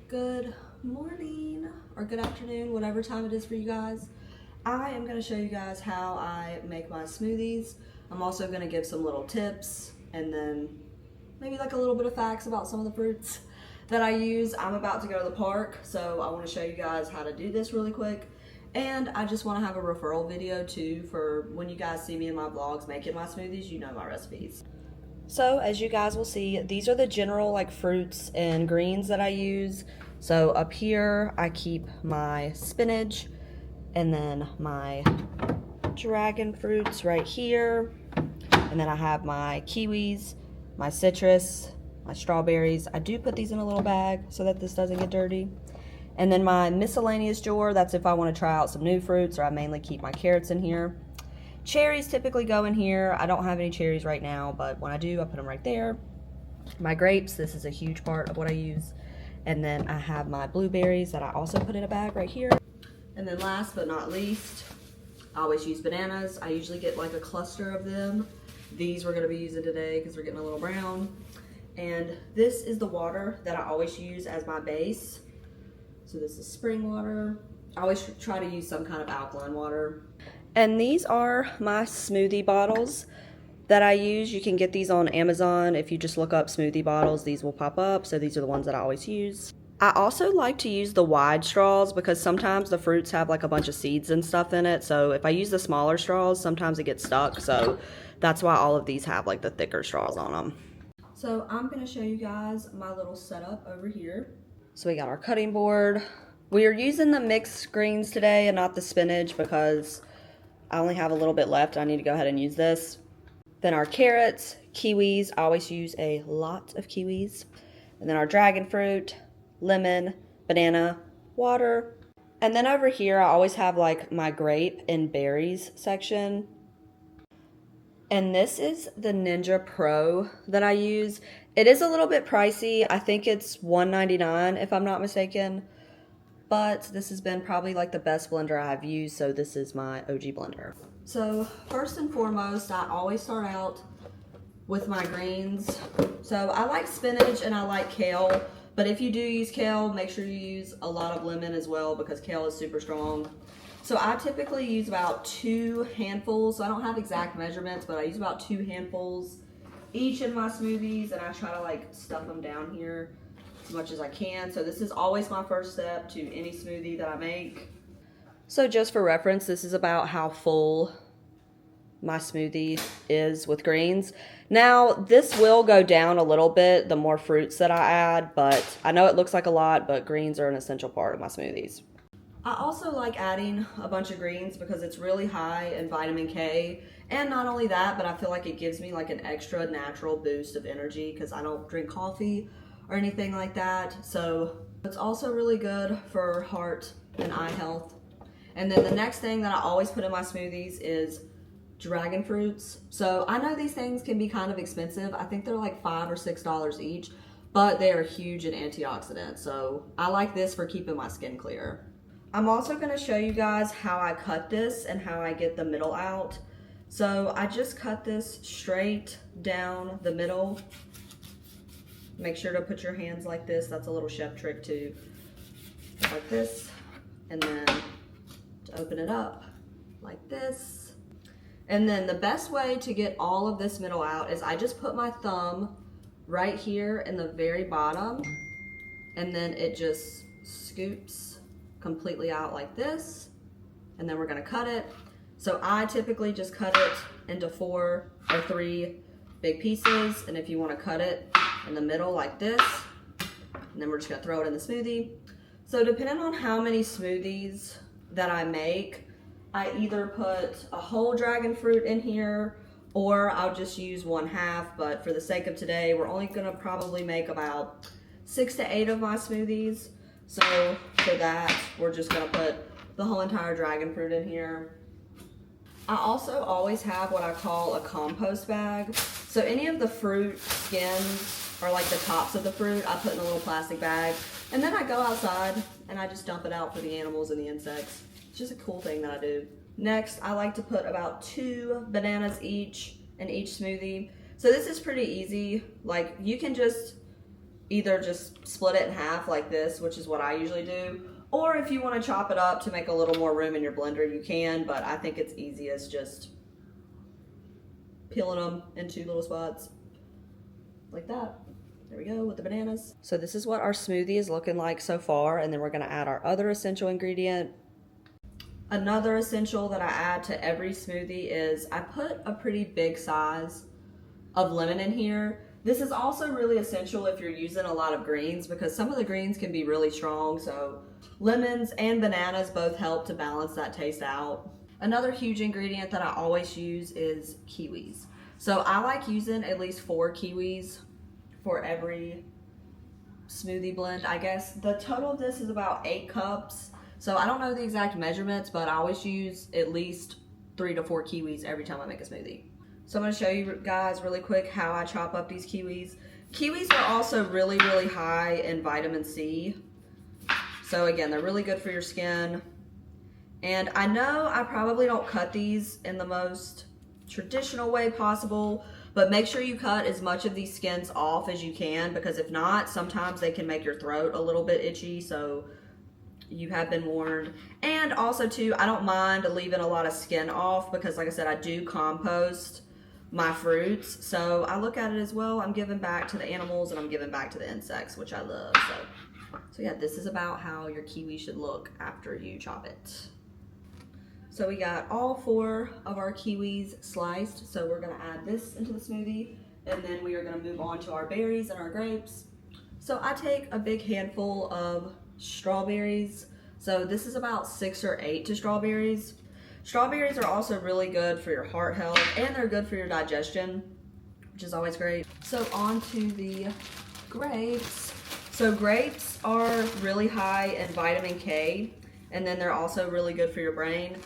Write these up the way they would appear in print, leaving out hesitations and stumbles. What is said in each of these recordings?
Good morning or good afternoon, whatever time it is for you guys. I am going to show you guys how I make my smoothies. I'm also going to give some little tips and then maybe like a little bit of facts about some of the fruits that I use. I'm about to go to the park, so I want to show you guys how to do this really quick. And I just want to have a referral video too for when you guys see me in my vlogs making my smoothies, you know my recipes. So as you guys will see, these are the general like fruits and greens that I use. So up here I keep my spinach and then my dragon fruits right here. And then I have my kiwis, my citrus, my strawberries. I do put these in a little bag so that this doesn't get dirty. And then my miscellaneous drawer, that's if I want to try out some new fruits, or I mainly keep my carrots in here. Cherries typically go in here. I don't have any cherries right now, but when I do, I put them right there. My grapes, this is a huge part of what I use. And then I have my blueberries that I also put in a bag right here. And then last but not least, I always use bananas. I usually get like a cluster of them. These we're gonna be using today because we're getting a little brown. And this is the water that I always use as my base. So this is spring water. I always try to use some kind of alkaline water. And these are my smoothie bottles that I use. You can get these on Amazon. If you just look up smoothie bottles, these will pop up. So these are the ones that I always use. I also like to use the wide straws because sometimes the fruits have like a bunch of seeds and stuff in it. So if I use the smaller straws, sometimes it gets stuck. So that's why all of these have like the thicker straws on them. So I'm gonna show you guys my little setup over here. So we got our cutting board. We are using the mixed greens today and not the spinach because I only have a little bit left. I need to go ahead and use this. Then our carrots, kiwis. I always use a lot of kiwis. And then our dragon fruit, lemon, banana, water. And then over here, I always have like my grape and berries section. And this is the Ninja Pro that I use. It is a little bit pricey. I think it's $1.99 if I'm not mistaken. But this has been probably like the best blender I've used, so this is my OG blender. So first and foremost, I always start out with my greens. So I like spinach and I like kale, but if you do use kale, make sure you use a lot of lemon as well because kale is super strong. So I typically use about 2 handfuls. So I don't have exact measurements, but I use about 2 handfuls each in my smoothies, and I try to like stuff them down here as much as I can. So this is always my first step to any smoothie that I make. So just for reference, this is about how full my smoothie is with greens. Now this will go down a little bit the more fruits that I add, but I know it looks like a lot, but greens are an essential part of my smoothies. I also like adding a bunch of greens because it's really high in vitamin K. And not only that, but I feel like it gives me like an extra natural boost of energy because I don't drink coffee or anything like that. So it's also really good for heart and eye health. And then the next thing that I always put in my smoothies is dragon fruits. So I know these things can be kind of expensive. I think they're like $5 or $6 each, but they are huge in antioxidants. So I like this for keeping my skin clear. I'm also going to show you guys how I cut this and how I get the middle out. So I just cut this straight down the middle. Make sure to put your hands like this. That's a little chef trick too. Like this. And then to open it up like this. And then the best way to get all of this middle out is I just put my thumb right here in the very bottom. And then it just scoops completely out like this. And then we're going to cut it. So I typically just cut it into 4 or 3 big pieces. And if you want to cut it in the middle like this, and then we're just gonna throw it in the smoothie. So depending on how many smoothies that I make, I either put a whole dragon fruit in here or I'll just use 1/2, but for the sake of today, we're only gonna probably make about 6 to 8 of my smoothies. So for that, we're just gonna put the whole entire dragon fruit in here. I also always have what I call a compost bag. So any of the fruit skins or like the tops of the fruit, I put in a little plastic bag. And then I go outside and I just dump it out for the animals and the insects. It's just a cool thing that I do. Next, I like to put about 2 bananas each in each smoothie. So this is pretty easy. Like you can just either just split it in half like this, which is what I usually do, or if you want to chop it up to make a little more room in your blender, you can, but I think it's easiest just peeling them in 2 little spots like that. There we go with the bananas. So this is what our smoothie is looking like so far, and then we're gonna add our other essential ingredient. Another essential that I add to every smoothie is I put a pretty big size of lemon in here. This is also really essential if you're using a lot of greens, because some of the greens can be really strong, so lemons and bananas both help to balance that taste out. Another huge ingredient that I always use is kiwis. So I like using at least 4 kiwis for every smoothie blend. I guess the total of this is about 8 cups. So I don't know the exact measurements, but I always use at least 3 to 4 kiwis every time I make a smoothie. So I'm gonna show you guys really quick how I chop up these kiwis. Kiwis are also really, really high in vitamin C. So again, they're really good for your skin. And I know I probably don't cut these in the most traditional way possible, but make sure you cut as much of these skins off as you can, because if not, sometimes they can make your throat a little bit itchy, so you have been warned. And also too, I don't mind leaving a lot of skin off, because like I said, I do compost my fruits, so I look at it as well, I'm giving back to the animals and I'm giving back to the insects, which I love. So yeah, this is about how your kiwi should look after you chop it. So we got all 4 of our kiwis sliced, so we're gonna add this into the smoothie, and then we are gonna move on to our berries and our grapes. So I take a big handful of strawberries. So this is about 6 or 8 to strawberries. Strawberries are also really good for your heart health, and they're good for your digestion, which is always great. So on to the grapes. So grapes are really high in vitamin K, and then they're also really good for your brain.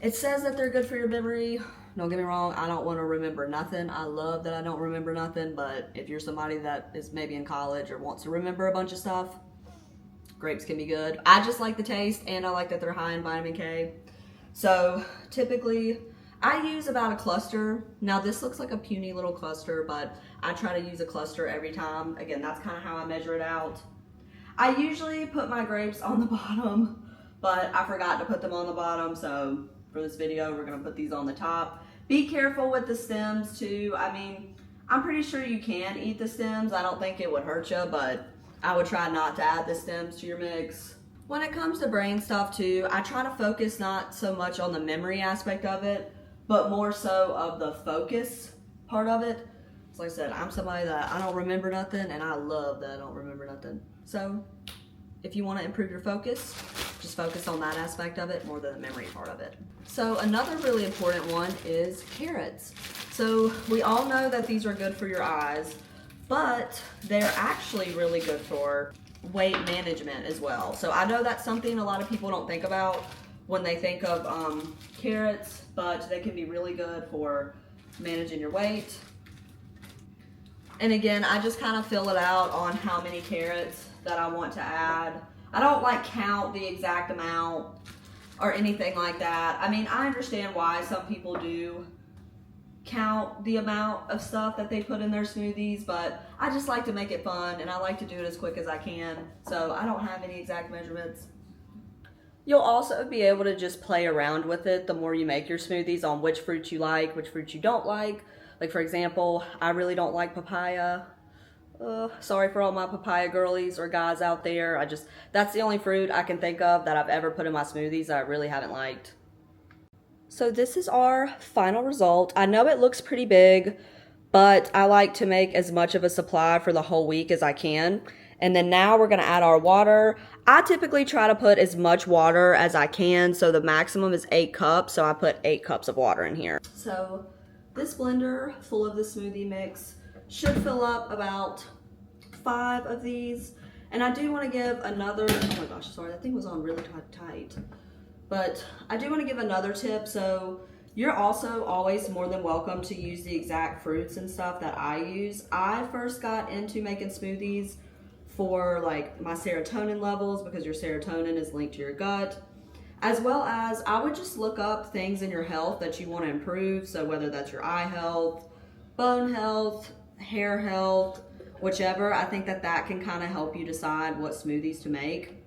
It says that they're good for your memory. Don't get me wrong, I don't want to remember nothing. I love that I don't remember nothing, but if you're somebody that is maybe in college or wants to remember a bunch of stuff, grapes can be good. I just like the taste, and I like that they're high in vitamin K. So typically, I use about a cluster. Now this looks like a puny little cluster, but I try to use a cluster every time. Again, that's kind of how I measure it out. I usually put my grapes on the bottom, but I forgot to put them on the bottom, so for this video, we're gonna put these on the top. Be careful with the stems too. I mean, I'm pretty sure you can eat the stems. I don't think it would hurt you, but I would try not to add the stems to your mix. When it comes to brain stuff too, I try to focus not so much on the memory aspect of it, but more so of the focus part of it. So like I said, I'm somebody that I don't remember nothing, and I love that I don't remember nothing. So if you want to improve your focus, just focus on that aspect of it more than the memory part of it. So another really important one is carrots. So we all know that these are good for your eyes, but they're actually really good for weight management as well. So I know that's something a lot of people don't think about when they think of carrots, but they can be really good for managing your weight. And again, I just kind of fill it out on how many carrots that I want to add. I don't like count the exact amount or anything like that. I mean, I understand why some people do count the amount of stuff that they put in their smoothies, but I just like to make it fun, and I like to do it as quick as I can. So I don't have any exact measurements. You'll also be able to just play around with it the more you make your smoothies on which fruits you like, which fruits you don't like. Like for example, I really don't like papaya. Sorry for all my papaya girlies or guys out there. That's the only fruit I can think of that I've ever put in my smoothies that I really haven't liked. So this is our final result. I know it looks pretty big, but I like to make as much of a supply for the whole week as I can. And then now we're gonna add our water. I typically try to put as much water as I can, so the maximum is 8 cups, so I put 8 cups of water in here. So this blender full of the smoothie mix should fill up about 5 of these. And I do want to give another, oh my gosh, sorry, that thing was on really tight. But I do want to give another tip. So you're also always more than welcome to use the exact fruits and stuff that I use. I first got into making smoothies for like my serotonin levels, because your serotonin is linked to your gut, as well as I would just look up things in your health that you want to improve. So whether that's your eye health, bone health, hair health, whichever. I think that can kind of help you decide what smoothies to make.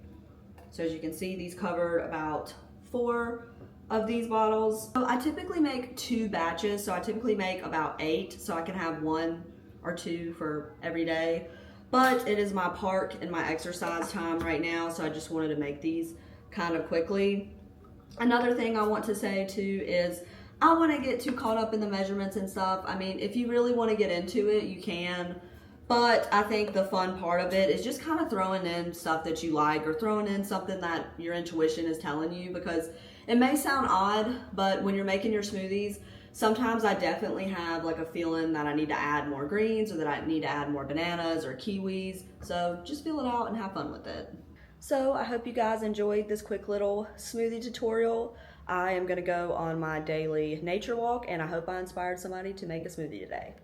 So as you can see, these covered about 4 of these bottles. So I typically make 2 batches, so I typically make about 8, so I can have 1 or 2 for every day. But it is my park and my exercise time right now, so I just wanted to make these kind of quickly. Another thing I want to say too is I want to get too caught up in the measurements and stuff. I mean, if you really want to get into it, you can. But I think the fun part of it is just kind of throwing in stuff that you like, or throwing in something that your intuition is telling you, because it may sound odd, but when you're making your smoothies, sometimes I definitely have like a feeling that I need to add more greens, or that I need to add more bananas or kiwis. So just feel it out and have fun with it. So I hope you guys enjoyed this quick little smoothie tutorial. I am gonna go on my daily nature walk, and I hope I inspired somebody to make a smoothie today.